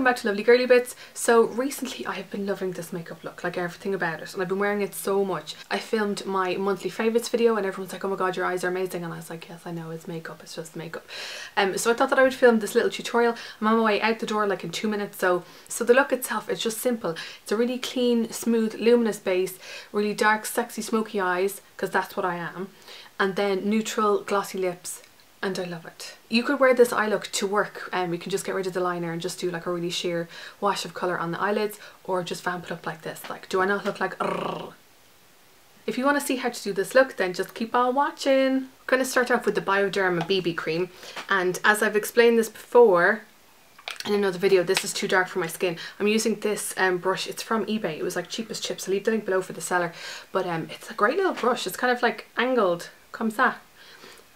welcome back to Lovely Girly Bits. So recently I have been loving this makeup look, like everything about it, and I've been wearing it so much. I filmed my monthly favourites video and everyone's like, oh my god, your eyes are amazing, and I was like, yes I know, it's makeup, it's just makeup. So I thought that I would film this little tutorial. I'm on my way out the door like in 2 minutes, so the look itself is just simple. It's a really clean, smooth, luminous base, really dark, sexy, smoky eyes, because that's what I am, and then neutral, glossy lips, and I love it. You could wear this eye look to work, you can just get rid of the liner and just do like a really sheer wash of colour on the eyelids, or just vamp it up like this. Like, do I not look like If you want to see how to do this look, then just keep on watching. I'm going to start off with the Bioderma BB Cream, and as I've explained this before in another video, this is too dark for my skin. I'm using this brush. It's from eBay. It was like cheapest chips. I'll leave the link below for the seller, but it's a great little brush. It's kind of like angled, comme ça.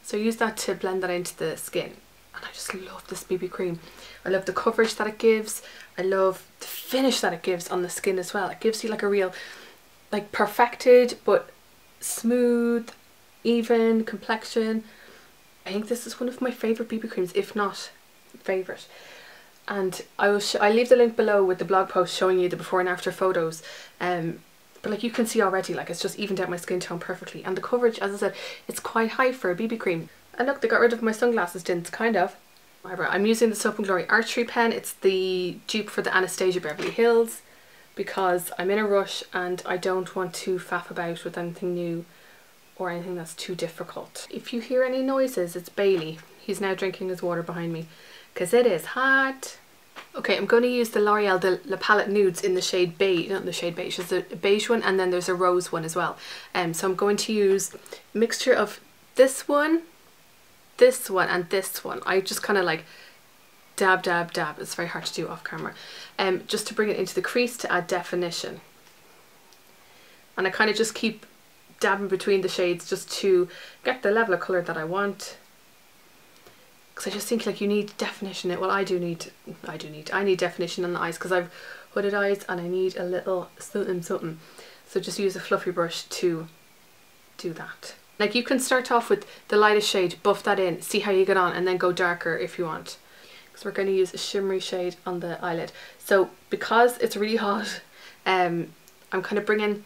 So use that to blend that into the skin. And I just love this BB cream. I love the coverage that it gives. I love the finish that it gives on the skin as well. It gives you like a real, like perfected but smooth, even complexion. I think this is one of my favourite BB creams, if not favourite. And I leave the link below with the blog post showing you the before and after photos. But like you can see already, like it's just evened out my skin tone perfectly, and the coverage, as I said, it's quite high for a BB cream. And look, they got rid of my sunglasses tints, kind of. I'm using the Soap & Glory Archery pen. It's the dupe for the Anastasia Beverly Hills, because I'm in a rush and I don't want to faff about with anything new or anything that's too difficult. If you hear any noises, it's Bailey. He's now drinking his water behind me because it is hot. Okay, I'm going to use the L'Oreal La Palette Nudes in the shade Beige, not the shade Beige, there's a beige one and then there's a rose one as well. So I'm going to use a mixture of this one, and this one. I just kind of like dab, dab, dab. It's very hard to do off camera. Just to bring it into the crease to add definition. And I kind of just keep dabbing between the shades just to get the level of colour that I want. Because I just think like you need definition. Well, I need definition on the eyes because I've hooded eyes and I need a little something. So just use a fluffy brush to do that. Like you can start off with the lightest shade, buff that in, see how you get on, and then go darker if you want. Because we're going to use a shimmery shade on the eyelid. So because it's really hot, I'm kind of bringing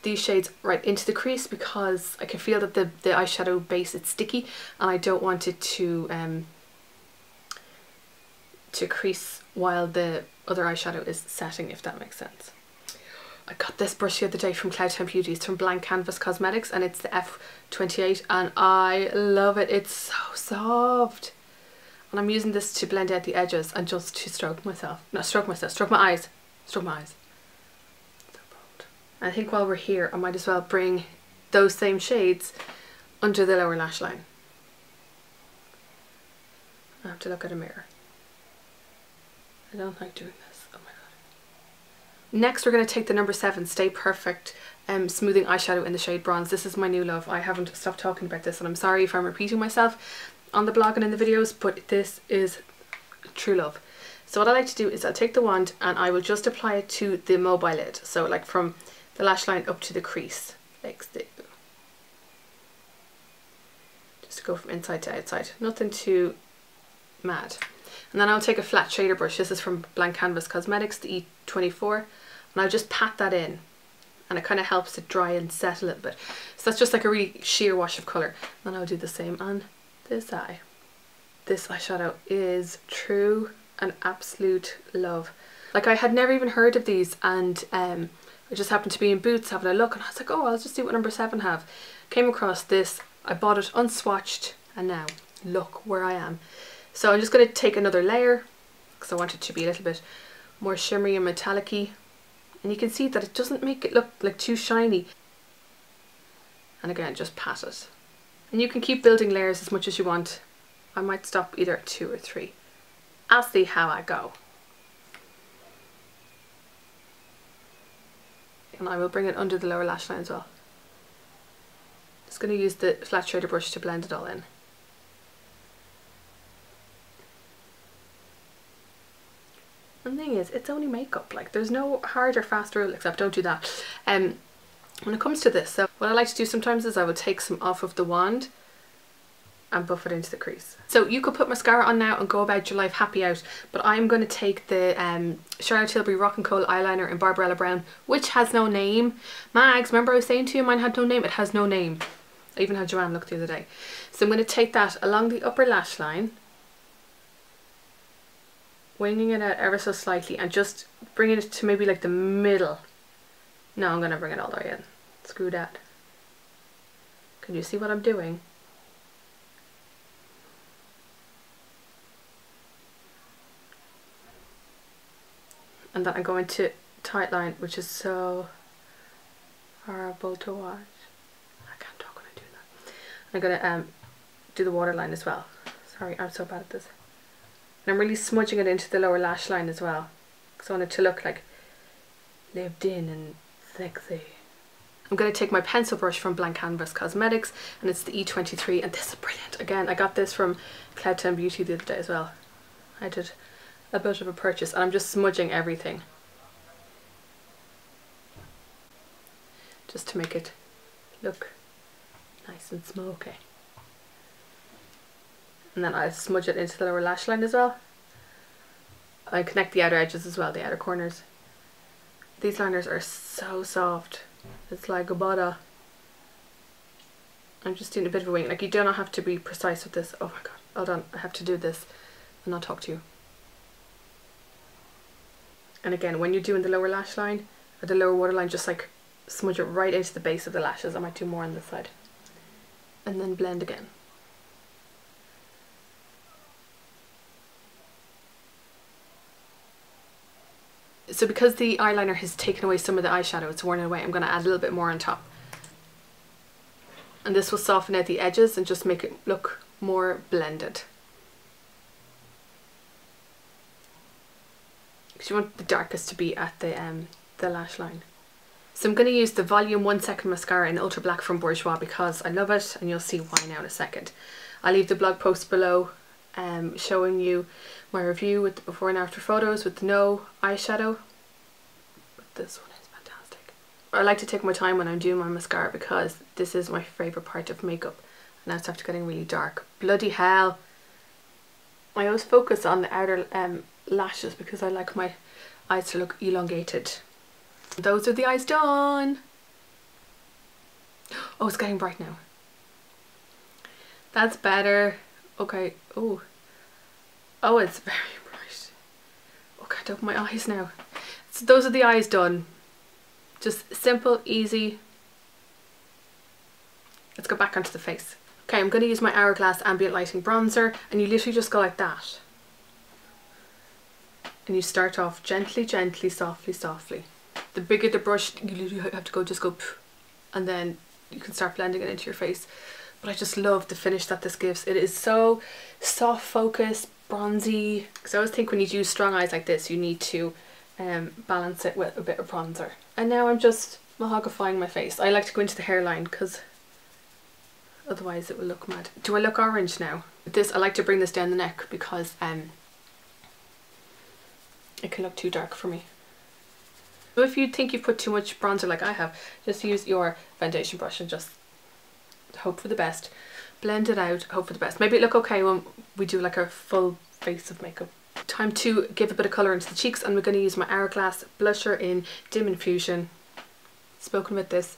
these shades right into the crease because I can feel that the eyeshadow base, it's sticky, and I don't want it to crease while the other eyeshadow is setting, if that makes sense. I got this brush the other day from Cloud 10 Beauty. It's from Blank Canvas Cosmetics and it's the F28 and I love it. It's so soft. And I'm using this to blend out the edges and just to stroke my eyes. I think while we're here, I might as well bring those same shades under the lower lash line. I have to look at a mirror. I don't like doing this. Oh my god. Next, we're going to take the number 7 Stay Perfect smoothing eyeshadow in the shade Bronze. This is my new love. I haven't stopped talking about this, and I'm sorry if I'm repeating myself on the blog and in the videos, but this is true love. So what I like to do is I'll take the wand and I will just apply it to the mobile lid. So like from the lash line up to the crease, like so. Just to go from inside to outside, nothing too mad. And then I'll take a flat shader brush. This is from Blank Canvas Cosmetics, the E24, and I'll just pat that in, and it kind of helps it dry and set a little bit. So that's just like a really sheer wash of colour. Then I'll do the same on this eye. This eyeshadow is true and absolute love. Like I had never even heard of these, and I just happened to be in Boots having a look and I was like, oh, I'll just see what number 7 have. Came across this, I bought it unswatched, and now look where I am. So I'm just going to take another layer because I want it to be a little bit more shimmery and metallic-y. And you can see that it doesn't make it look like too shiny. And again, just pat it. And you can keep building layers as much as you want. I might stop either at 2 or 3. I'll see how I go. And I will bring it under the lower lash line as well. Just going to use the flat shader brush to blend it all in. And the thing is, it's only makeup. Like there's no hard or fast rule, except don't do that. When it comes to this, so what I like to do sometimes is I will take some off of the wand and buff it into the crease. So you could put mascara on now and go about your life happy out, but I'm going to take the Charlotte Tilbury Rock and Kohl eyeliner in Barbarella Brown, which has no name. Mags, remember I was saying to you mine had no name? It has no name. I even had Joanne look the other day. So I'm going to take that along the upper lash line, winging it out ever so slightly and just bringing it to maybe like the middle. No, I'm going to bring it all the way in. Screw that. Can you see what I'm doing? And then I'm going to tight line, which is so horrible to watch. I can't talk when I do that. I'm going to do the waterline as well. Sorry, I'm so bad at this. And I'm really smudging it into the lower lash line as well, because I want it to look like lived in and sexy. I'm going to take my pencil brush from Blank Canvas Cosmetics, and it's the E23, and this is brilliant. Again, I got this from Cloud 10 Beauty the other day as well. I did a bit of a purchase, and I'm just smudging everything just to make it look nice and smoky. And then I smudge it into the lower lash line as well. I connect the outer edges as well, the outer corners. These liners are so soft. It's like a butter. I'm just doing a bit of a wing. Like, you do not have to be precise with this. Oh my god, hold on, I have to do this and I'll talk to you. And again, when you're doing the lower lash line or the lower waterline, just like smudge it right into the base of the lashes. I might do more on this side. And then blend again. So because the eyeliner has taken away some of the eyeshadow, it's worn it away, I'm going to add a little bit more on top. And this will soften out the edges and just make it look more blended. Because you want the darkest to be at the lash line. So I'm going to use the Volume 1 Second Mascara in Ultra Black from Bourjois because I love it, and you'll see why now in a second. I'll leave the blog post below showing you my review with the before and after photos with no eyeshadow. But this one is fantastic. I like to take my time when I'm doing my mascara because this is my favourite part of makeup. Now it's after getting really dark. Bloody hell. I always focus on the outer lashes because I like my eyes to look elongated. Those are the eyes done. Oh, it's getting bright now. That's better. Okay. Oh, it's very bright. Oh, I can't open my eyes now. So those are the eyes done. Just simple, easy. Let's go back onto the face. Okay, I'm going to use my Hourglass Ambient Lighting Bronzer, and you literally just go like that. And you start off gently, gently, softly, softly. The bigger the brush, you literally have to go, just go, and then you can start blending it into your face. But I just love the finish that this gives. It is so soft focus, bronzy. Because I always think when you do strong eyes like this, you need to balance it with a bit of bronzer. And now I'm just mahogifying my face. I like to go into the hairline because otherwise it will look mad. Do I look orange now? This, I like to bring this down the neck because it can look too dark for me. So if you think you've put too much bronzer like I have, just use your foundation brush and just hope for the best. Blend it out, hope for the best. Maybe it look okay when we do like a full face of makeup. Time to give a bit of colour into the cheeks, and we're going to use my Hourglass blusher in Dim Infusion. Spoken about this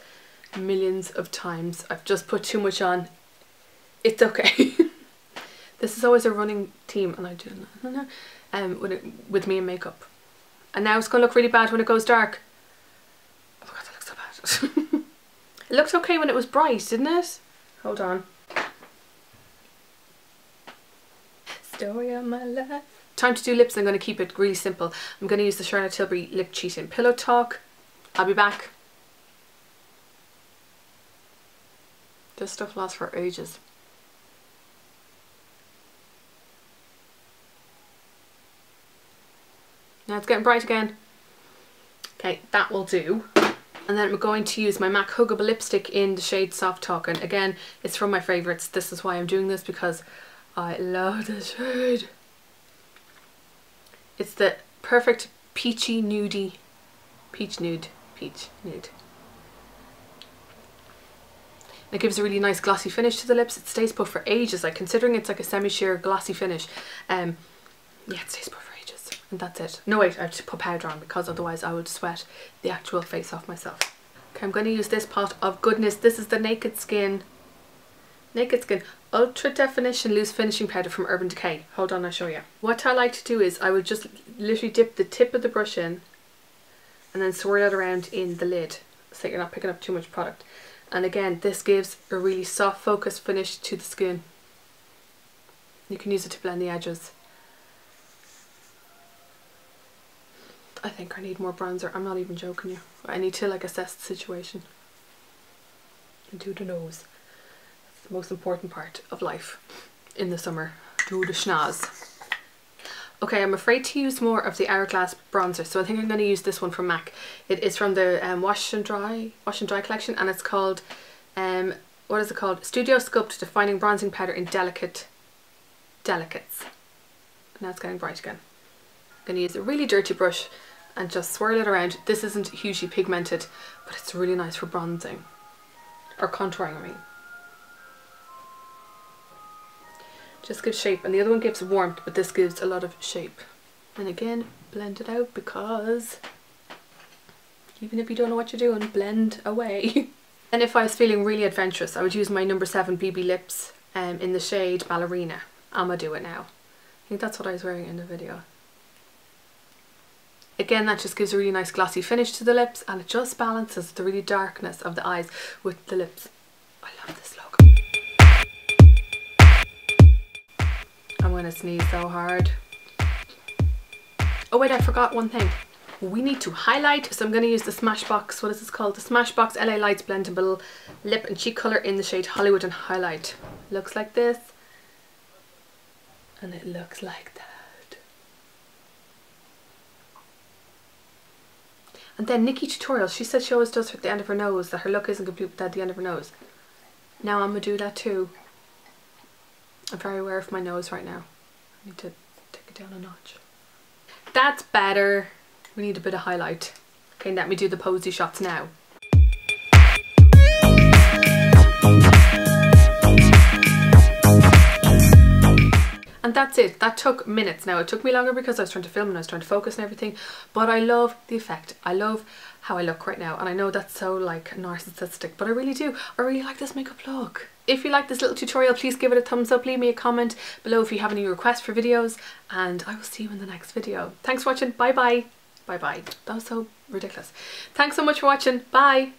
millions of times. I've just put too much on. It's okay. This is always a running theme, and I do with me in makeup. And now it's going to look really bad when it goes dark. Oh my god, that looks so bad. It looked okay when it was bright, didn't it? Hold on. Story of my life. Time to do lips. I'm going to keep it really simple. I'm going to use the Charlotte Tilbury Lip Cheat in Pillow Talk. I'll be back. This stuff lasts for ages. Now it's getting bright again. Okay, that will do. And then I'm going to use my MAC Huggable lipstick in the shade Soft Talkin. Again, it's from my favourites. This is why I'm doing this, because I love this shade. It's the perfect peachy nudie. Peach nude. Peach nude. It gives a really nice glossy finish to the lips. It stays put for ages, like considering it's like a semi-sheer glossy finish. Yeah, it stays put for ages. And that's it. No wait, I have to put powder on because otherwise I would sweat the actual face off myself. Okay, I'm going to use this pot of goodness. This is the Naked Skin Ultra Definition Loose Finishing Powder from Urban Decay. Hold on, I'll show you. What I like to do is I would just literally dip the tip of the brush in and then swirl it around in the lid so you're not picking up too much product. And again, this gives a really soft focused finish to the skin. You can use it to blend the edges. I think I need more bronzer. I'm not even joking you. I need to like assess the situation. And do the nose. That's the most important part of life in the summer. Do the schnoz. Okay, I'm afraid to use more of the Hourglass bronzer, so I think I'm going to use this one from MAC. It is from the Wash and Dry collection, and it's called, what is it called? Studio Sculpt Defining Bronzing Powder in Delicates. Now it's getting bright again. I'm going to use a really dirty brush and just swirl it around. This isn't hugely pigmented, but it's really nice for bronzing. Or contouring, I mean. Just gives shape, and the other one gives warmth, but this gives a lot of shape. And again, blend it out, because even if you don't know what you're doing, blend away. And if I was feeling really adventurous, I would use my No7 BB Lips in the shade Ballerina. I'ma do it now. I think that's what I was wearing in the video. Again, that just gives a really nice glossy finish to the lips, and it just balances the really darkness of the eyes with the lips. I love this logo. I'm going to sneeze so hard. Oh wait, I forgot one thing. We need to highlight, so I'm going to use the Smashbox, what is this called? The Smashbox LA Lights Blendable Lip and Cheek Colour in the shade Hollywood and Highlight. Looks like this. And it looks like that. And then Nikki Tutorial, she said she always does at the end of her nose, that her look isn't complete without the end of her nose. Now I'm going to do that too. I'm very aware of my nose right now. I need to take it down a notch. That's better. We need a bit of highlight. Okay, let me do the posy shots now. And that's it. That took minutes. Now it took me longer because I was trying to film and I was trying to focus and everything, but I love the effect. I love how I look right now, and I know that's so like narcissistic, but I really do. I really like this makeup look. If you like this little tutorial, please give it a thumbs up, leave me a comment below if you have any requests for videos, and I will see you in the next video. Thanks for watching. Bye bye. Bye bye. That was so ridiculous. Thanks so much for watching. Bye.